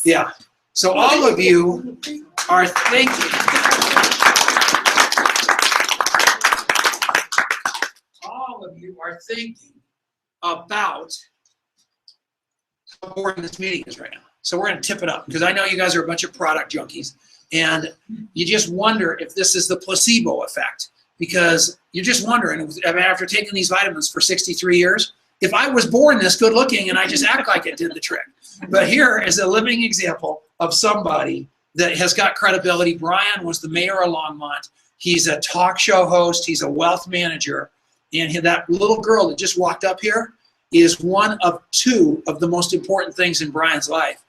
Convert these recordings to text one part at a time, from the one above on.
Yeah. So all of you are thinking. All of you are thinking about how boring this meeting is right now. So we're going to tip it up because I know you guys are a bunch of product junkies, and you just wonder if this is the placebo effect, because you're just wondering, after taking these vitamins for 63 years, if I was born this good looking and I just act like it did the trick. But here is a living example of somebody that has got credibility. Brian was the mayor of Longmont. He's a talk show host. He's a wealth manager. And that little girl that just walked up here is one of two of the most important things in Brian's life.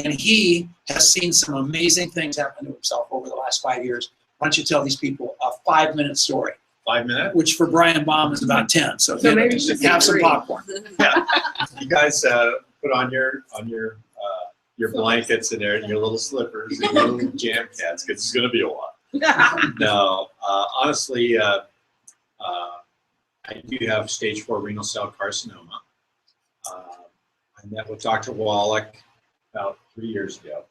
And he has seen some amazing things happen to himself over the last 5 years. Why don't you tell these people a 5-minute story? 5 minutes? Which for Brian Baum is about 10. So maybe you should have some popcorn. Yeah. You guys put on your blankets and your little slippers and your little jam cats, because it's going to be a while. No, honestly, I do have stage 4 renal cell carcinoma. I met with Dr. Wallach about 3 years ago.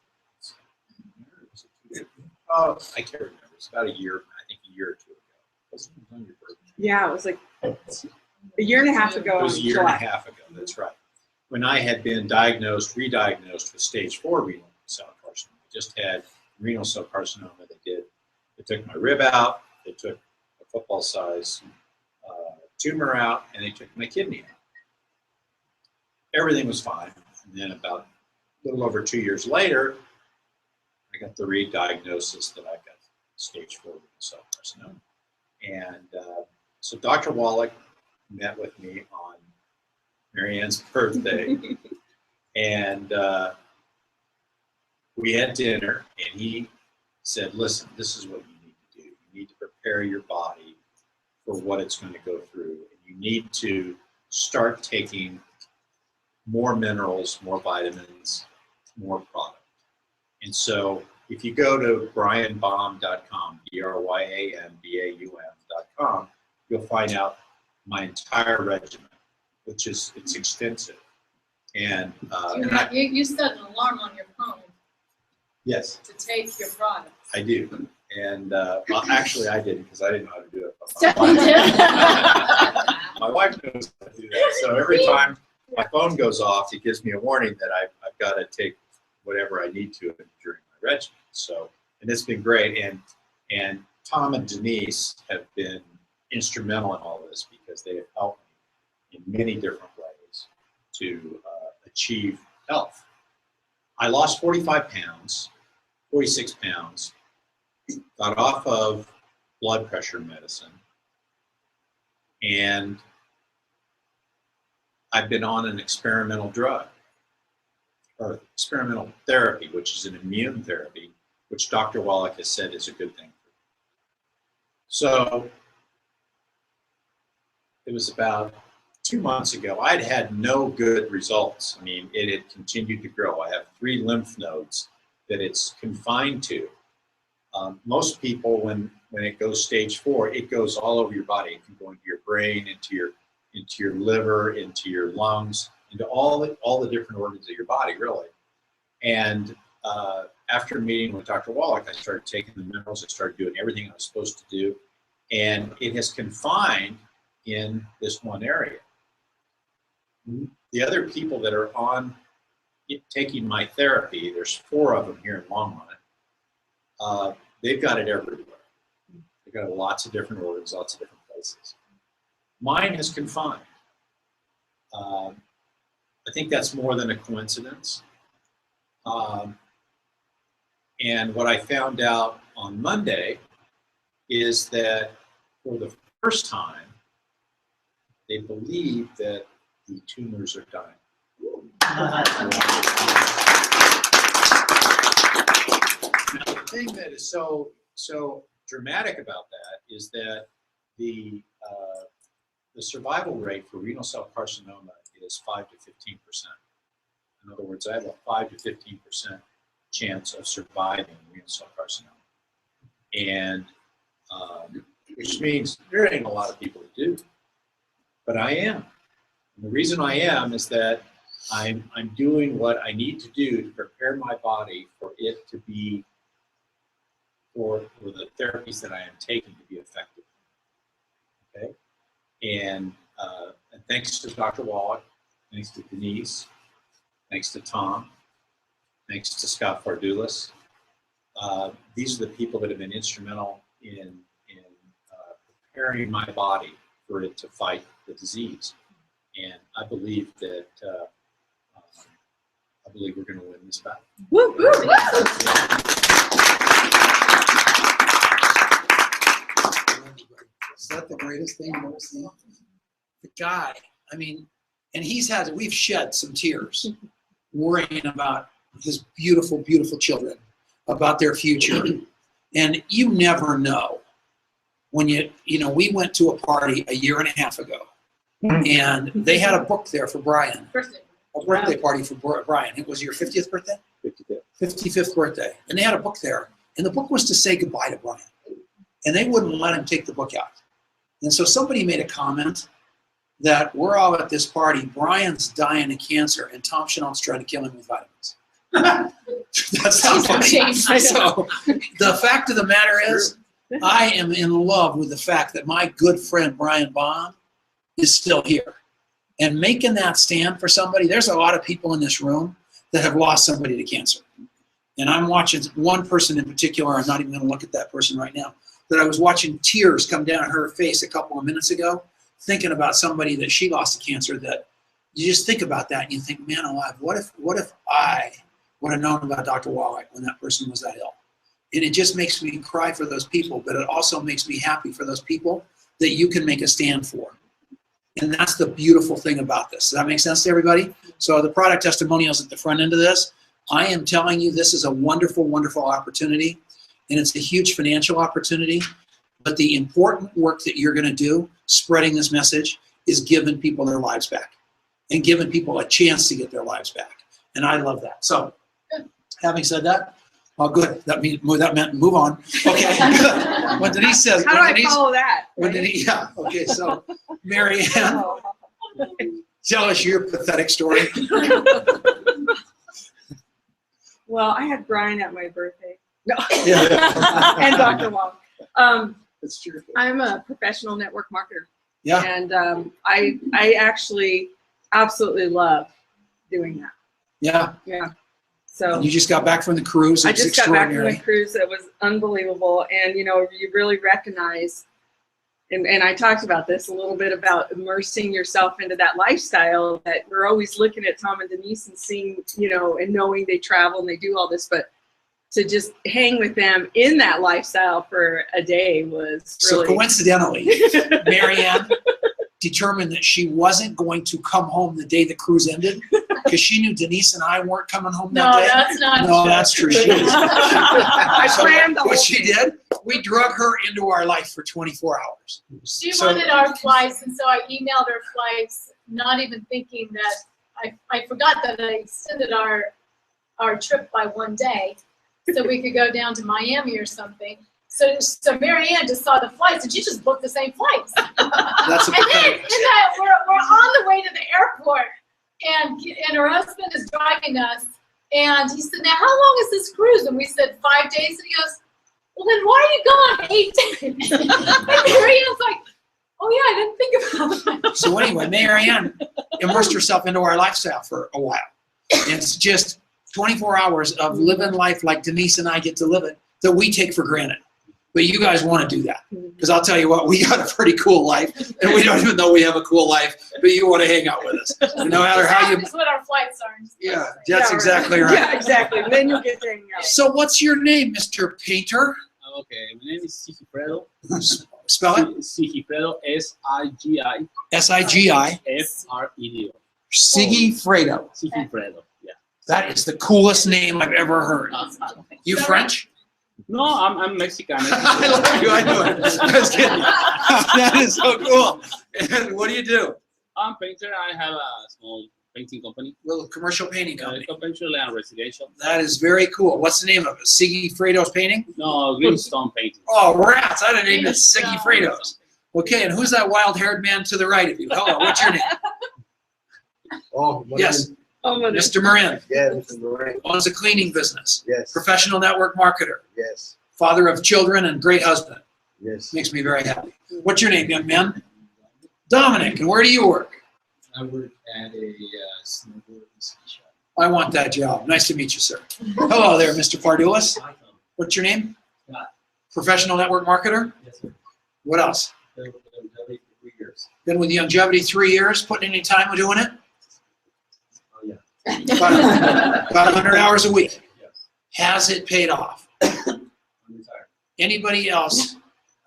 Oh, I can't remember. It's about a year, I think a year or two ago. Wasn't it on your birthday? Yeah, it was like a year and a half ago. It was a year and a half ago, that's right. When I had been re-diagnosed with stage 4 renal cell carcinoma. I just had renal cell carcinoma. They took my rib out, they took a football size tumor out, and they took my kidney out. Everything was fine. And then about a little over 2 years later, I got the re-diagnosis that I've got stage 4 renal cell carcinoma. And so Dr. Wallach met with me on Marianne's birthday, and we had dinner, and he said, listen, this is what you need to do. You need to prepare your body for what it's going to go through. And you need to start taking more minerals, more vitamins, more product. And so if you go to brianbaum.com, BRYANBAUM.com, you'll find out my entire regimen, which is, it's extensive. And you set an alarm on your phone. Yes. To take your product. I do. And well, actually I didn't, because I didn't know how to do it. My wife knows how to do that. So every time my phone goes off, it gives me a warning that I've got to take whatever I need to during my regimen. So, and it's been great. And Tom and Denise have been instrumental in all this, because they have helped me in many different ways to achieve health. I lost 46 pounds, got off of blood pressure medicine, and I've been on an experimental drug, or experimental therapy, which is an immune therapy, which Dr. Wallach has said is a good thing for me. So it was about 2 months ago. I'd had no good results. I mean, it had continued to grow. I have 3 lymph nodes that it's confined to. Most people, when it goes stage 4, it goes all over your body. It can go into your brain, into your liver, into your lungs, into all the different organs of your body, really. And after meeting with Dr. Wallach, I started taking the minerals. I started doing everything I was supposed to do, and it has confined in this one area. The other people that are on taking my therapy, there's 4 of them here in Longmont. They've got it everywhere. They've got lots of different organs, lots of different places. Mine is confined. I think that's more than a coincidence. And what I found out on Monday is that for the first time, they believe that the tumors are dying. Now, the thing that is so dramatic about that is that the survival rate for renal cell carcinoma is 5 to 15%. In other words, I have a 5 to 15% chance of surviving renal cell carcinoma, and which means there ain't a lot of people that do, but I am. And the reason I am is that I'm doing what I need to do to prepare my body for it to be, for the therapies that I am taking to be effective. Okay? And thanks to Dr. Wallach, thanks to Denise, thanks to Tom, thanks to Scott Fardulis. These are the people that have been instrumental in preparing my body for it to fight the disease. And I believe that we're going to win this battle. Woo, woo, woo. Is that the greatest thing you've ever seen? The guy, I mean, and we've shed some tears worrying about his beautiful, beautiful children, about their future. And you never know when we went to a party a year and a half ago, and they had a book there for Brian, a birthday party for Brian. It was your 50th birthday? 55th birthday. And they had a book there, and the book was to say goodbye to Brian. And they wouldn't let him take the book out. And so somebody made a comment that we're all at this party, Brian's dying of cancer, and Tom Chenault's trying to kill him with vitamins. That's not funny. So the fact of the matter is, I am in love with the fact that my good friend Brian Bond is still here. And making that stand for somebody, there's a lot of people in this room that have lost somebody to cancer. And I'm watching one person in particular, I'm not even going to look at that person right now, that I was watching tears come down her face a couple of minutes ago, thinking about somebody that she lost to cancer, that you just think about that and you think, man alive, what if I would have known about Dr. Wallach when that person was that ill? And it just makes me cry for those people, but it also makes me happy for those people that you can make a stand for. And that's the beautiful thing about this. Does that make sense to everybody? So the product testimonials at the front end of this, I am telling you, this is a wonderful, wonderful opportunity. And it's a huge financial opportunity. But the important work that you're going to do, spreading this message, is giving people their lives back and giving people a chance to get their lives back. And I love that. So having said that, oh, good. That meant move on. Okay. When Denise says, how do I follow that? When Denise, yeah. Okay. So, Mary Ann, tell us your pathetic story. Well, I had Brian at my birthday. No. Yeah. And Dr. Wong. That's true. I'm a professional network marketer. Yeah. And I actually absolutely love doing that. Yeah. Yeah. So And you just got back from the cruise. I It's just got back from extraordinary. the cruise. It was unbelievable. And, you really recognize, and I talked about this a little bit, about immersing yourself into that lifestyle, that we're always looking at Tom and Denise and seeing, and knowing they travel and they do all this, but to just hang with them in that lifestyle for a day was really... So coincidentally, Mary Ann determined that she wasn't going to come home the day the cruise ended because she knew Denise and I weren't coming home that No, day. that's not No, true. that's true. She is. I So planned the whole what she thing. did, we drug her into our life for 24 hours. She So- wanted our flights, and so I emailed her flights, not even thinking that I forgot that I extended our trip by one day, so we could go down to Miami or something. So Mary Ann just saw the flights, and she just booked the same flights. That's a And then pathetic. we're on the way to the airport, and her husband is driving us, and he said, "Now, how long is this cruise?" And we said 5 days, and he goes, "Well, then why are you gone 8 days?" And Mary Ann's like, "Oh yeah, I didn't think about that." So anyway, Mary Ann immersed herself into our lifestyle for a while. It's just 24 hours of living life like Denise and I get to live it that we take for granted. But you guys want to do that. Because I'll tell you what, we got a pretty cool life, and we don't even know we have a cool life, but you want to hang out with us. And no matter how you... That's what our flights are. Yeah, that's Yeah, exactly right. right. Yeah, exactly. Then you'll get to hang out. So what's your name, Mr. Painter? Okay, my name is Sigifredo. Spell it. Sigifredo, S-I-G-I-F-R-E-D-O. S-I-G-I. Sigifredo. Sigifredo, yeah. That is the coolest name I've ever heard. You French? No, I'm Mexican. I love you. I know it. I was kidding. That is so cool. And what do you do? I'm painter. I have a small painting company, Little commercial painting company. conventional and residential. That is very cool. What's the name of it? Sigifredo's Painting? No, greenstone painting. Oh, rats. I didn't name it Sigifredo's. Okay, and who's that wild-haired man to the right of you? Hello, what's your name? Oh, my Yes. name, Mr. Marin Yeah, Mr. Moran. owns a cleaning business. Yes. Professional network marketer. Yes. Father of children and great husband. Yes. Makes me very happy. What's your name, young man? Dominic. And where do you work? I work at a snowboard and ski shop. I want that job. Nice to meet you, sir. Hello there, Mr. Fardulis. What's your name? Scott. Professional network marketer. Yes, sir. What else? Been with Youngevity for 3 years. Been with Youngevity 3 years. Putting any time with doing it? Oh, yeah. About 100 hours a week. Yes. Has it paid off? I'm retired. Anybody else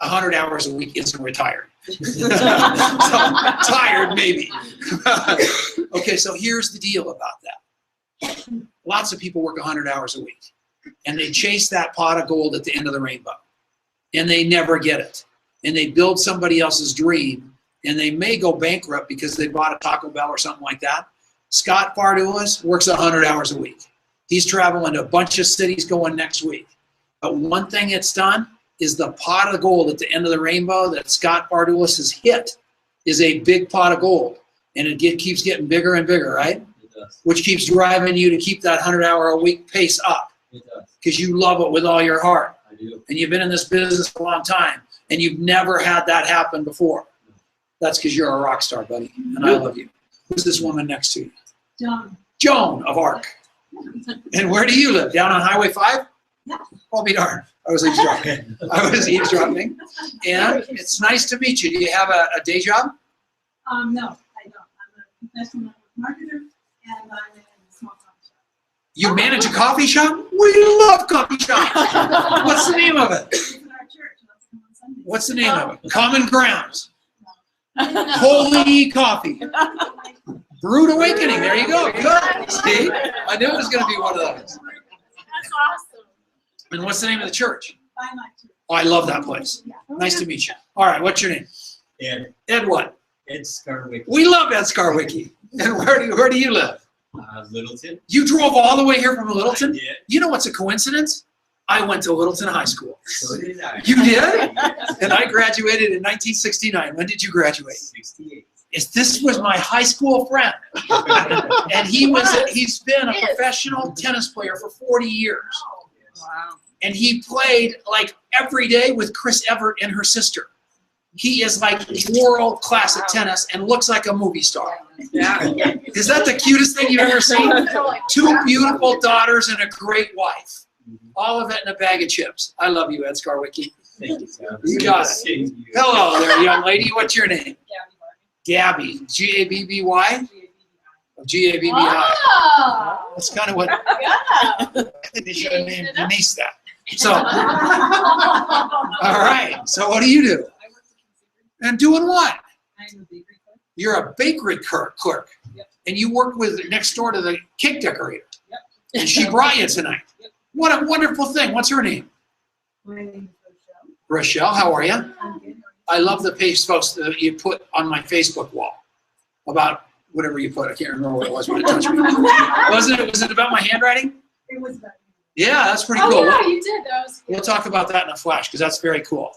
100 hours a week isn't retired. So, tired maybe. Okay, so here's the deal about that. Lots of people work 100 hours a week, and they chase that pot of gold at the end of the rainbow, and they never get it. And they build somebody else's dream, and they may go bankrupt because they bought a Taco Bell or something like that. Scott Fardulis works 100 hours a week. He's traveling to a bunch of cities going next week. But one thing it's done is the pot of gold at the end of the rainbow that Scott Fardulis has hit is a big pot of gold. And it keeps getting bigger and bigger, right? It does. Which keeps driving you to keep that 100-hour-a-week pace up It does. because you love it with all your heart. I do. And you've been in this business for a long time, and you've never had that happen before. That's because you're a rock star, buddy, and I love you. Who's this woman next to you? John. Joan of Arc. And where do you live? Down on Highway 5? Yeah. I'll be darned. I was eavesdropping. And it's nice to meet you. Do you have a day job? No, I don't. I'm a professional network marketer, and I'm in a small coffee shop. You manage a coffee shop? We love coffee shops. What's the name of it? It's in our church. and I'll come on Sundays. What's the name of it? Common Grounds. Holy Coffee. Brewed Awakening. There you go. Good. See? I knew it was going to be one of those. That's awesome. And what's the name of the church? By my church. Oh, I love that place. Yeah. Nice to meet you. All right, what's your name? And Ed what? Ed Scarwick, We love Ed Scarwicky. And where do you live? Littleton. You drove all the way here from I Littleton? did. You know what's a coincidence? I went to Littleton High School. So did I. You did? Yes. And I graduated in 1969. When did you graduate? 68. This was my high school friend. And he's been a professional tennis player for 40 years. Wow. And he played like every day with Chris Evert and her sister. He is like world class at tennis and looks like a movie star. Yeah. Is that the cutest thing you've ever seen? 2 beautiful daughters and a great wife. All of it in a bag of chips. I love you, Ed Scarwicky. Thank you, Tom. You got it. Seeing you. Hello there, young lady. What's your name? Gabby Gabby. G-A-B-B-Y? Barney. G-A-B-B-I. Oh, That's kind of what yeah. they should have named Denise that. So, all right. So what do you do? I work at And doing what? I'm a bakery cook. You're a bakery clerk. Yep. And you work with next door to the cake decorator. Yep. And she brought you tonight. Yep. What a wonderful thing. What's her name? My name is Rochelle. Rochelle, how are you? I'm good. I love the page post that you put on my Facebook wall about whatever you put. I can't remember what it was when it touched me. Was it about my handwriting? It was about Yeah, that's pretty Oh, cool. yeah, you did. That was We'll good. talk about that in a flash because that's very cool.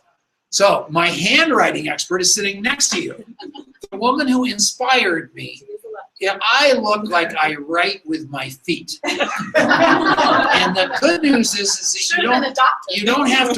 So my handwriting expert is sitting next to you. The woman who inspired me. you. It's a lot. Yeah, I look like I write with my feet. And the good news is that Should have been a doctor. you don't have to